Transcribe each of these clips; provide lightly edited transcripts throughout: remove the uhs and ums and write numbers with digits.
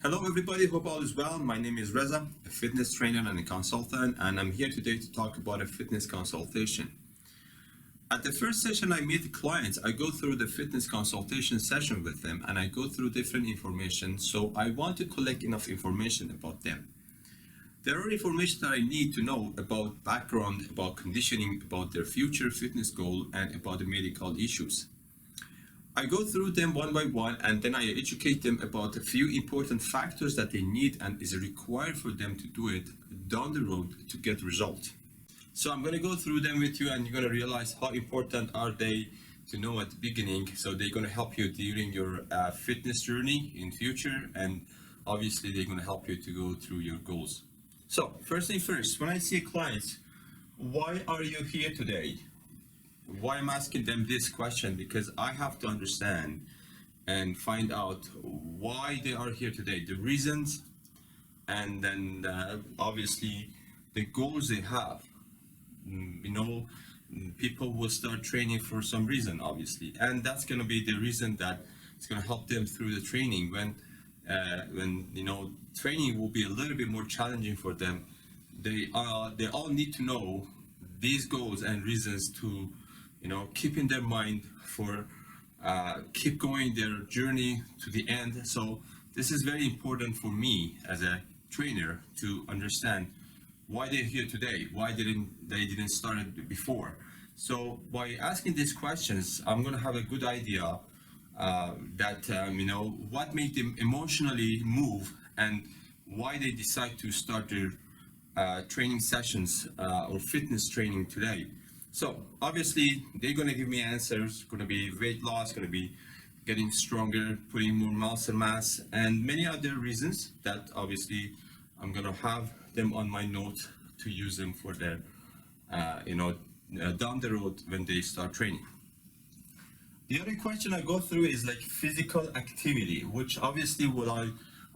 Hello everybody, hope all is well. My name is Reza, a fitness trainer and a consultant, and I'm here today to talk about a fitness consultation. At the first session I meet the clients, I go through the fitness consultation session with them and I go through different information, so I want to collect enough information about them. There are information that I need to know about background, about conditioning, about their future fitness goal, and about the medical issues. I go through them one by one and then I educate them about a few important factors that they need and is required for them to do it down the road to get results. So I'm going to go through them with you and you're going to realize how important are they to know at the beginning. So they're going to help you during your fitness journey in future, and obviously they're going to help you to go through your goals. So first thing first, when I see clients, why are you here today? Why I'm asking them this question, because I have to understand and find out why they are here today, the reasons, and then obviously the goals they have. People will start training for some reason, obviously, and that's going to be the reason that it's going to help them through the training. When training will be a little bit more challenging for them, they all need to know these goals and reasons to keep in their mind for keep going their journey to the end. So this is very important for me as a trainer to understand why they're here today, why they didn't start it before. So by asking these questions, I'm going to have a good idea that what made them emotionally move and why they decide to start their training sessions or fitness training today. So obviously they're going to give me answers, going to be weight loss, going to be getting stronger, putting more muscle mass, and many other reasons that obviously I'm going to have them on my note to use them for their down the road when they start training. The other question I go through is like physical activity, which obviously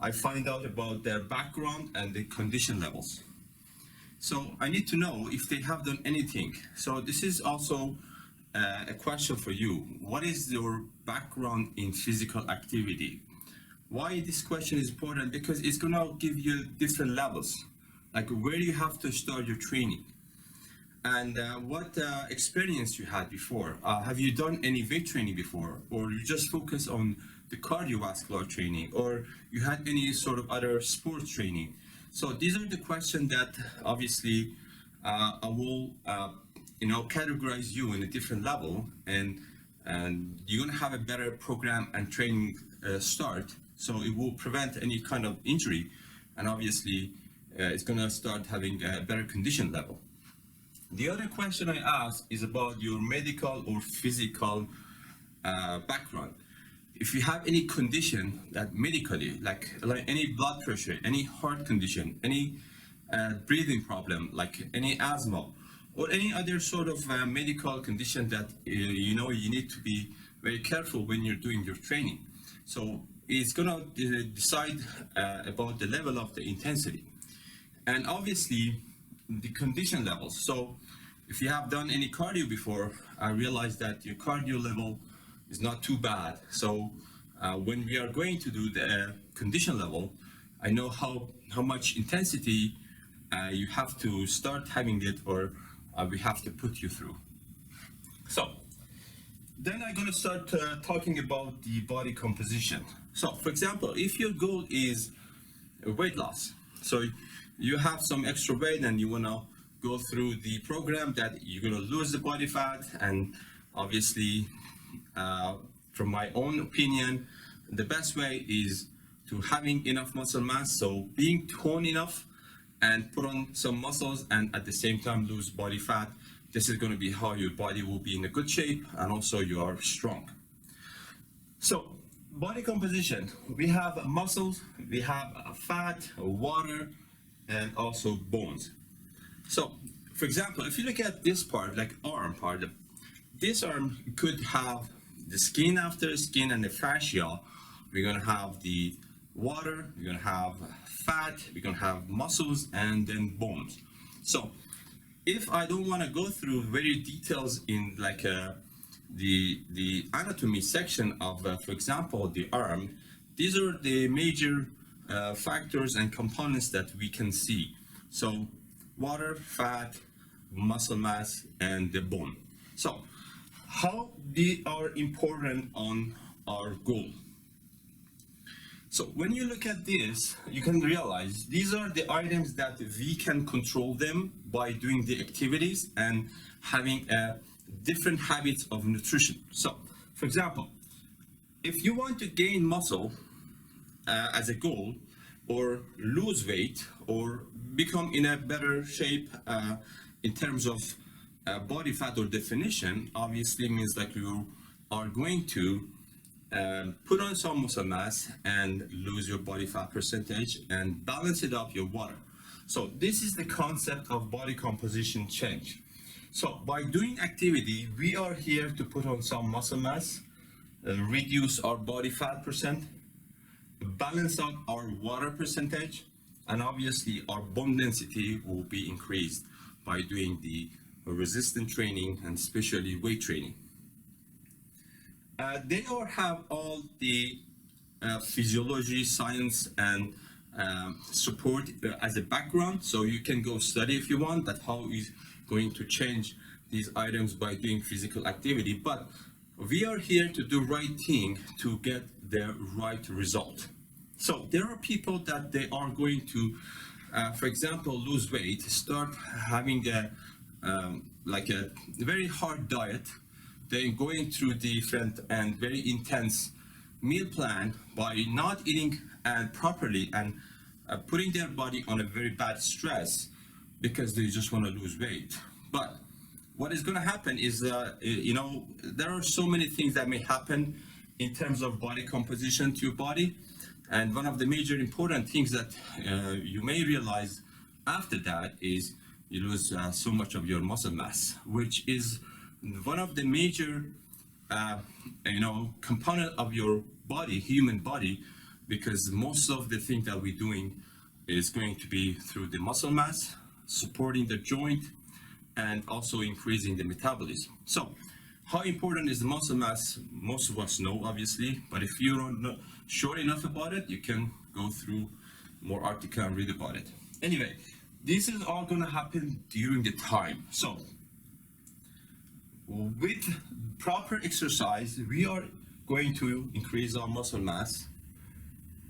I find out about their background and the condition levels. So I need to know if they have done anything. So this is also a question for you. What is your background in physical activity? Why this question is important? Because it's gonna give you different levels, like where you have to start your training, and what experience you had before. Have you done any weight training before, or you just focus on the cardiovascular training, or you had any sort of other sports training? So these are the questions that obviously I will categorize you in a different level, and you're gonna have a better program and training start, so it will prevent any kind of injury, and obviously it's gonna start having a better condition level. The other question I ask is about your medical or physical background. If you have any condition that medically, like any blood pressure, any heart condition, any breathing problem, like any asthma, or any other sort of medical condition that you need to be very careful when you're doing your training. So it's gonna decide about the level of the intensity, and obviously the condition levels. So if you have done any cardio before, I realize that your cardio level is not too bad. So when we are going to do the condition level, I know how much intensity you have to start having it, or we have to put you through. So then I'm going to start talking about the body composition. So for example, if your goal is weight loss, so you have some extra weight and you want to go through the program that you're going to lose the body fat, and obviously from my own opinion, the best way is to having enough muscle mass, so being toned enough and put on some muscles and at the same time lose body fat. This is going to be how your body will be in a good shape, and also you are strong. So body composition, we have muscles, we have fat, water, and also bones. So for example, if you look at this part, like arm part, this arm could have the skin after skin and the fascia. We're going to have the water, we're going to have fat, we're going to have muscles, and then bones. So if I don't want to go through very details in like the anatomy section of, for example, the arm, these are the major factors and components that we can see. So water, fat, muscle mass, and the bone. So how they are important on our goal. So when you look at this, you can realize these are the items that we can control them by doing the activities and having different habits of nutrition. So for example, if you want to gain muscle as a goal, or lose weight, or become in a better shape in terms of body fat or definition, obviously means like you are going to put on some muscle mass and lose your body fat percentage and balance it up your water. So this is the concept of body composition change. So by doing activity, we are here to put on some muscle mass, reduce our body fat percent, balance out our water percentage, and obviously our bone density will be increased by doing the resistance training and especially weight training. They all have all the physiology, science, and support as a background, so you can go study if you want that how is going to change these items by doing physical activity. But we are here to do right thing to get the right result. So there are people that they are going to, for example, lose weight, start having a like a very hard diet, then going through different and very intense meal plan by not eating properly and putting their body on a very bad stress because they just want to lose weight. But what is going to happen is, there are so many things that may happen in terms of body composition to your body. And one of the major important things that you may realize after that is you lose so much of your muscle mass, which is one of the major, component of your body, human body, because most of the things that we're doing is going to be through the muscle mass, supporting the joint, and also increasing the metabolism. So how important is the muscle mass? Most of us know, obviously, but if you don't know sure enough about it, you can go through more article and read about it. Anyway, this is all going to happen during the time. So with proper exercise, we are going to increase our muscle mass,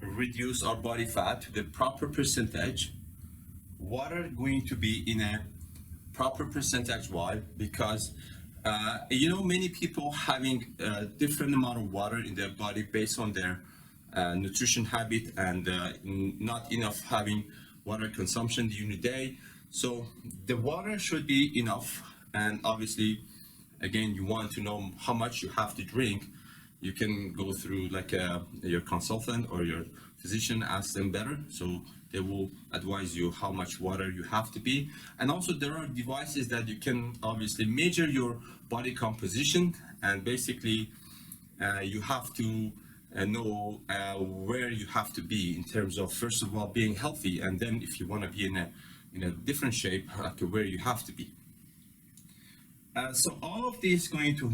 reduce our body fat to the proper percentage. Water going to be in a proper percentage. Why? Because many people having a different amount of water in their body based on their nutrition habit and not enough having water consumption during the day. So the water should be enough, and obviously, again, you want to know how much you have to drink. You can go through your consultant or your physician, ask them better, so they will advise you how much water you have to be. And also there are devices that you can obviously measure your body composition, and basically you have to know where you have to be in terms of, first of all, being healthy, and then if you want to be in a different shape, where you have to be. So all of this is going to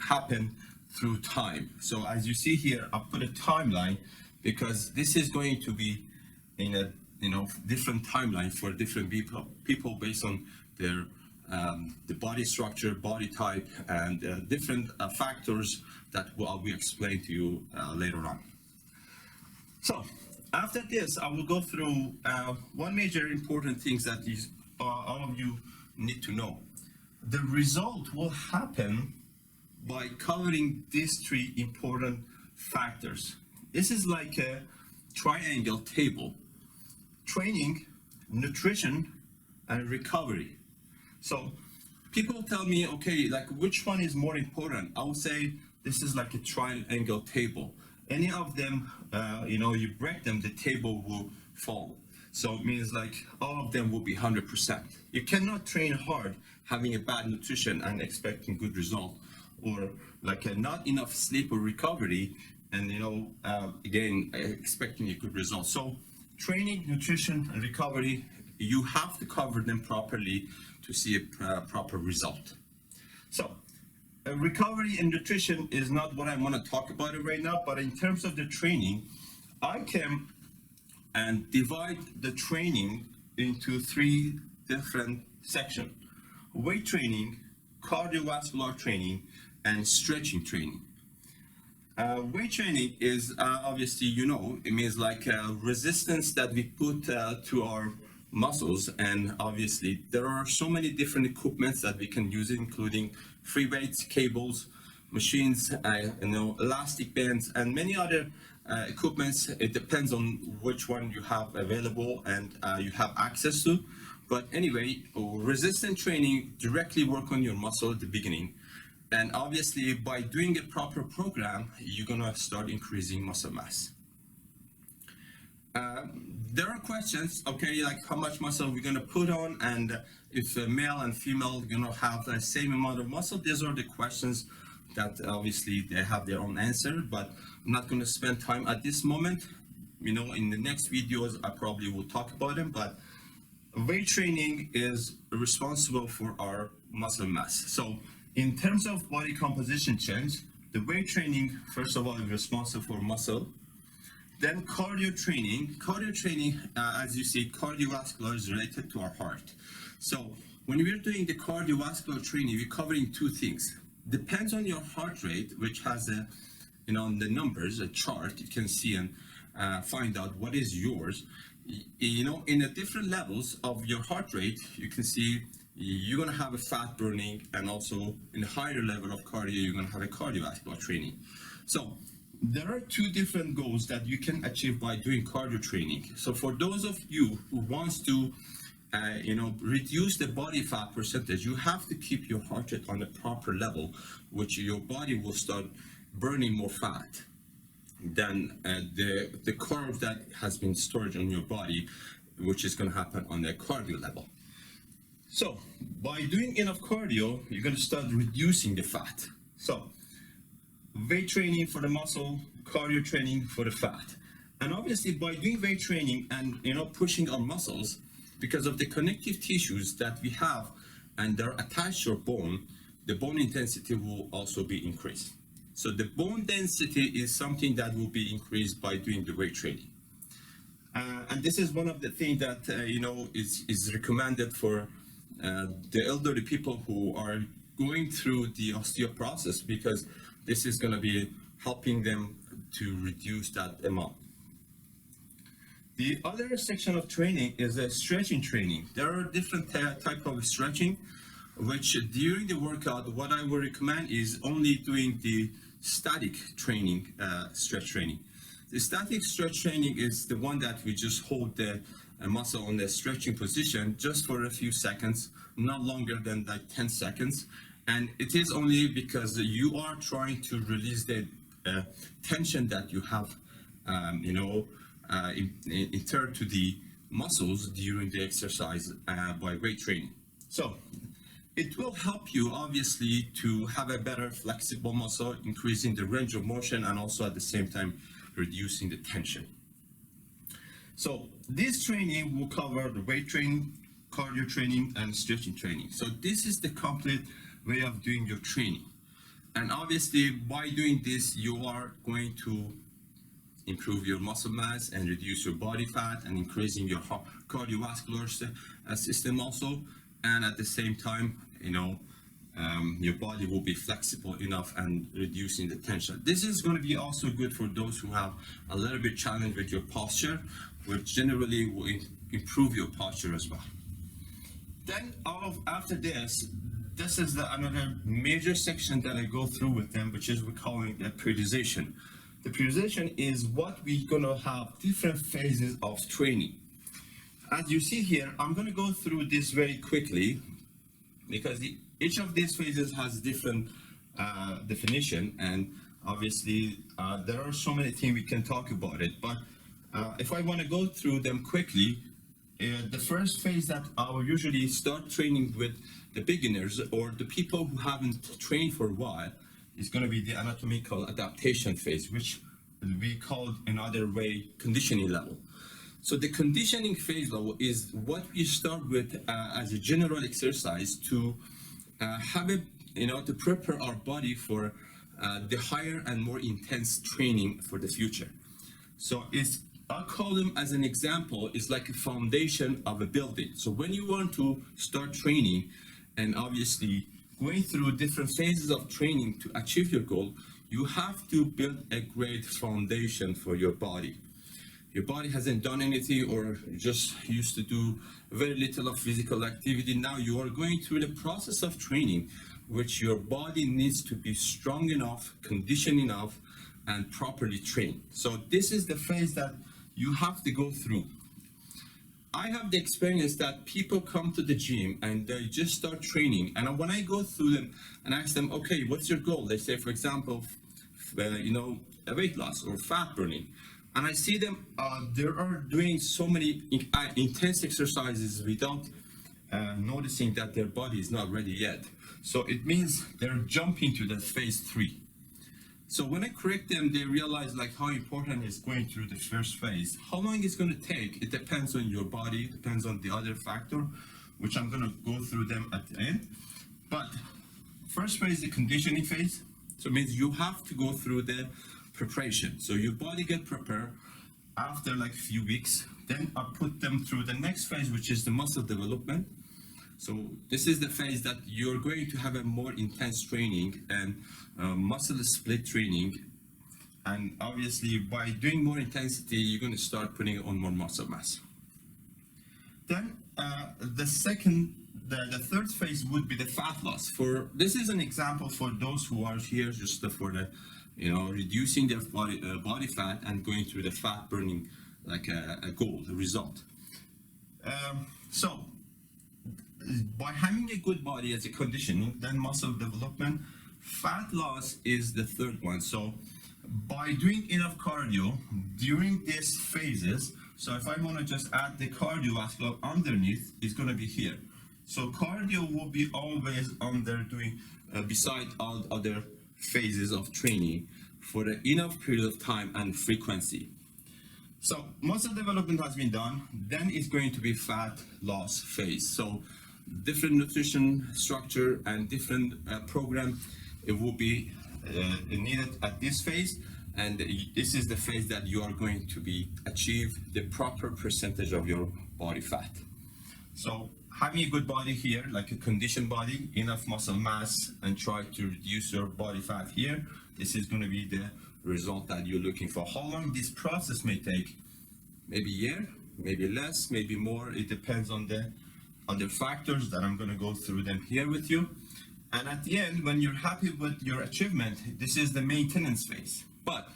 happen through time. So as you see here, I put a timeline because this is going to be in a different timeline for different people based on their the body structure, body type, and different factors that will be explained to you later on. So after this, I will go through one major important things that is all of you need to know. The result will happen by covering these three important factors. This is like a triangle table: training, nutrition, and recovery. So people tell me, okay, like which one is more important? I would say this is like a triangle table. Any of them, you break them, the table will fall. So it means like all of them will be 100%. You cannot train hard having a bad nutrition and expecting good result, or like not enough sleep or recovery, and again expecting a good result. So training, nutrition, and recovery, you have to cover them properly to see a proper result. So recovery and nutrition is not what I want to talk about it right now, but in terms of the training, I can and divide the training into three different sections: weight training, cardiovascular training, and stretching training. Weight training is obviously, it means like resistance that we put to our muscles, and obviously there are so many different equipments that we can use, including free weights, cables, machines, elastic bands, and many other equipments. It depends on which one you have available and you have access to. But anyway, resistance training directly work on your muscle at the beginning. And obviously, by doing a proper program, you're gonna start increasing muscle mass. There are questions, okay, like how much muscle we're gonna put on, and if a male and female are gonna have the same amount of muscle. These are the questions that obviously they have their own answer, but I'm not gonna spend time at this moment. In the next videos, I probably will talk about them, but weight training is responsible for our muscle mass. So in terms of body composition change, the weight training, first of all, is responsible for muscle. Then cardio training, as you see, cardiovascular is related to our heart. So when we're doing the cardiovascular training, we're covering two things. Depends on your heart rate, which has the numbers, a chart, you can see and find out what is yours. In the different levels of your heart rate, you can see you're going to have a fat burning, and also in a higher level of cardio, you're going to have a cardiovascular training. So there are two different goals that you can achieve by doing cardio training. So for those of you who wants to reduce the body fat percentage, you have to keep your heart rate on a proper level, which your body will start burning more fat than the carb that has been stored on your body, which is going to happen on the cardio level. So by doing enough cardio, you're going to start reducing the fat. So weight training for the muscle, cardio training for the fat. And obviously by doing weight training and pushing our muscles, because of the connective tissues that we have and they're attached to your bone, the bone intensity will also be increased. So the bone density is something that will be increased by doing the weight training. And this is one of the things that is recommended for the elderly people who are going through the osteoporosis, because this is going to be helping them to reduce that amount. The other section of training is a stretching training. There are different type of stretching, which during the workout, what I would recommend is only doing the static training, stretch training. The static stretch training is the one that we just hold the muscle on the stretching position just for a few seconds, not longer than like 10 seconds. And it is only because you are trying to release the tension that you have, interned to the muscles during the exercise by weight training. So it will help you obviously to have a better flexible muscle, increasing the range of motion, and also at the same time reducing the tension. So this training will cover the weight training, cardio training, and stretching training. So this is the complete way of doing your training. And obviously by doing this, you are going to improve your muscle mass and reduce your body fat and increasing your cardiovascular system also. And at the same time, your body will be flexible enough and reducing the tension. This is going to be also good for those who have a little bit challenge with your posture, which generally will improve your posture as well. Then after this is another major section that I go through with them, which is we're calling the periodization. The periodization is what we're going to have different phases of training. As you see here, I'm going to go through this very quickly because each of these phases has different definition, and obviously there are so many things we can talk about it. But if I want to go through them quickly, the first phase that I will usually start training with the beginners or the people who haven't trained for a while is going to be the anatomical adaptation phase, which we call another way conditioning level. So the conditioning phase level is what we start with as a general exercise to have to prepare our body for the higher and more intense training for the future. So it's I'll call them as an example, is like a foundation of a building. So when you want to start training and obviously going through different phases of training to achieve your goal, you have to build a great foundation for your body. Your body hasn't done anything or just used to do very little of physical activity. Now you are going through the process of training, which your body needs to be strong enough, conditioned enough, and properly trained. So this is the phase that you have to go through. I have the experience that people come to the gym and they just start training. And when I go through them and ask them, okay, what's your goal? They say, for example, weight loss or fat burning. And I see them, they are doing so many intense exercises without noticing that their body is not ready yet. So it means they're jumping to the phase 3. So when I correct them, they realize like how important is going through the first phase. How long it's going to take, it depends on your body, depends on the other factor, which I'm going to go through them at the end. But first phase is the conditioning phase. So it means you have to go through the preparation. So your body get prepared after like a few weeks. Then I put them through the next phase, which is the muscle development. So this is the phase that you're going to have a more intense training and muscle split training. And obviously by doing more intensity, you're going to start putting on more muscle mass. Then the third phase would be the fat loss. This is an example for those who are here just for the, reducing their body fat and going through the fat burning like a goal, the result. So by having a good body as a conditioning, then muscle development, fat loss is the third one. So by doing enough cardio during these phases, so if I want to just add the cardiovascular underneath, it's going to be here. So cardio will be always under doing beside all other phases of training for the enough period of time and frequency. So muscle development has been done, then it's going to be fat loss phase. So different nutrition structure and different program, it will be needed at this phase, and this is the phase that you are going to be achieve the proper percentage of your body fat. So having a good body here, like a conditioned body, enough muscle mass, and try to reduce your body fat here, this is going to be the result that you're looking for. How long this process may take? Maybe a year, maybe less, maybe more. It depends on the other factors that I'm going to go through them here with you. And at the end, when you're happy with your achievement, this is the maintenance phase. But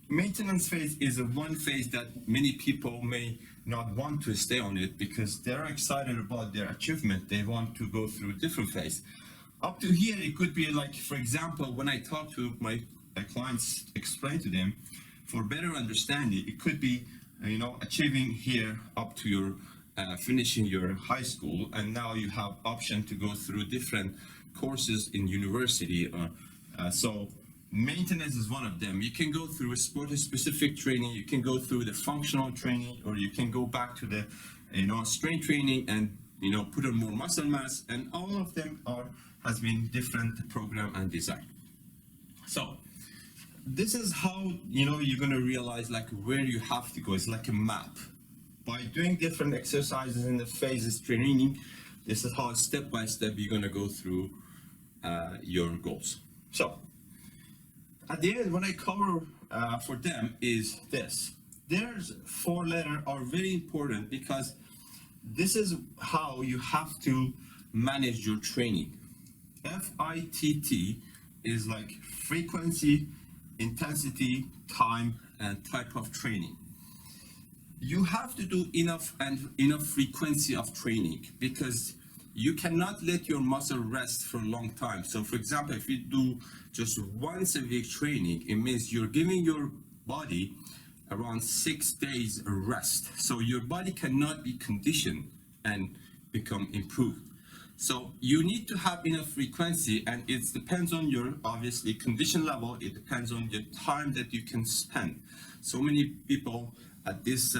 maintenance phase is one phase that many people may not want to stay on it because they're excited about their achievement. They want to go through different phase. Up to here, it could be like, for example, when I talk to my clients, explain to them for better understanding, it could be, achieving here up to your finishing your high school, and now you have option to go through different courses in university. So maintenance is one of them. You can go through a sport-specific training, you can go through the functional training, or you can go back to the strength training and put on more muscle mass, and all of them has been different program and design. So this is how you're going to realize like where you have to go. It's like a map. By doing different exercises in the phases training, this is how step by step you're going to go through your goals. So at the end, what I cover for them is this. There's 4 letters are very important because this is how you have to manage your training. FITT is like frequency, intensity, time, and type of training. You have to do enough frequency of training because you cannot let your muscle rest for a long time. So for example, if you do just once a week training, it means you're giving your body around 6 days rest. So your body cannot be conditioned and become improved. So you need to have enough frequency, and it depends on your obviously condition level. It depends on the time that you can spend. So many people at this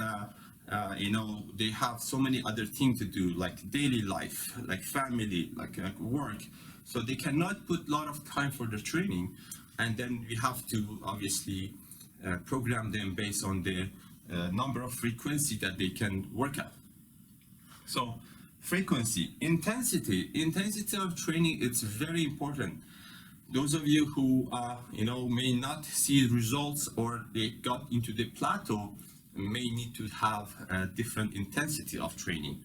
they have so many other things to do, like daily life, like family, like work, so they cannot put a lot of time for the training, and then we have to obviously program them based on the number of frequency that they can work at. So frequency, intensity of training, it's very important. Those of you who may not see results or they got into the plateau may need to have a different intensity of training.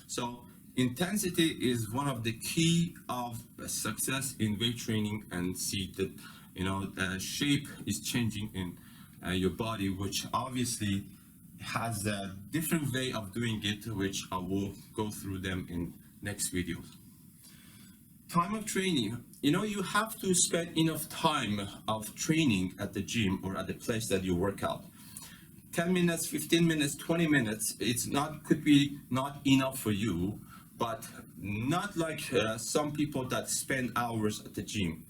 So intensity is one of the key of success in weight training, and see that the shape is changing in your body, which obviously has a different way of doing it, which I will go through them in next videos. Time of training, you have to spend enough time of training at the gym or at the place that you work out. 10 minutes, 15 minutes, 20 minutes, could be not enough for you, but not like some people that spend hours at the gym.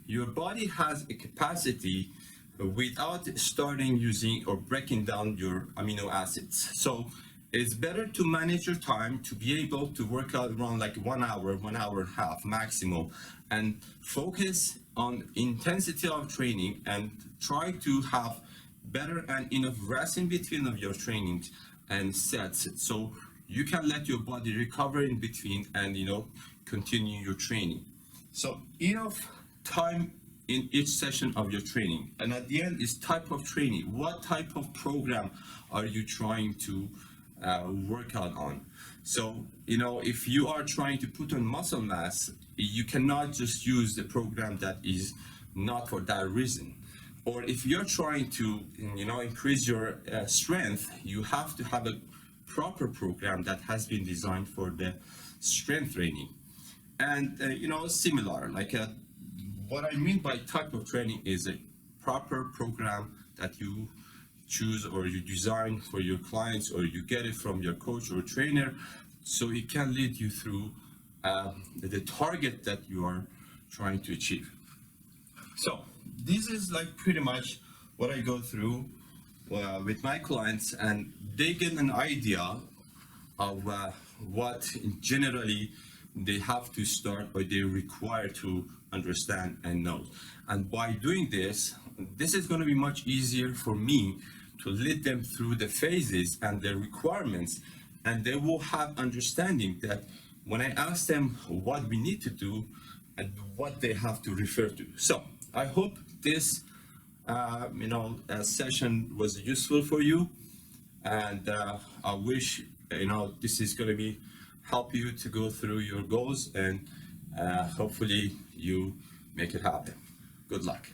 Your body has a capacity without starting using or breaking down your amino acids. So it's better to manage your time to be able to work out around like 1 hour, 1 hour and a half maximum, and focus on intensity of training and try to have better and enough rest in between of your trainings and sets, so you can let your body recover in between and continue your training. So enough time in each session of your training. And at the end is type of training. What type of program are you trying to work out on? So if you are trying to put on muscle mass, you cannot just use the program that is not for that reason. Or if you're trying to increase your strength, you have to have a proper program that has been designed for the strength training. And similar, like what I mean by type of training is a proper program that you choose or you design for your clients, or you get it from your coach or trainer, so it can lead you through the target that you are trying to achieve. So this is like pretty much what I go through with my clients, and they get an idea of what generally they have to start or they require to understand and know. And by doing this is going to be much easier for me to lead them through the phases and the requirements, and they will have understanding that when I ask them what we need to do and what they have to refer to. So I hope this session was useful for you, and I wish this is going to be help you to go through your goals, and hopefully you make it happen. Good luck.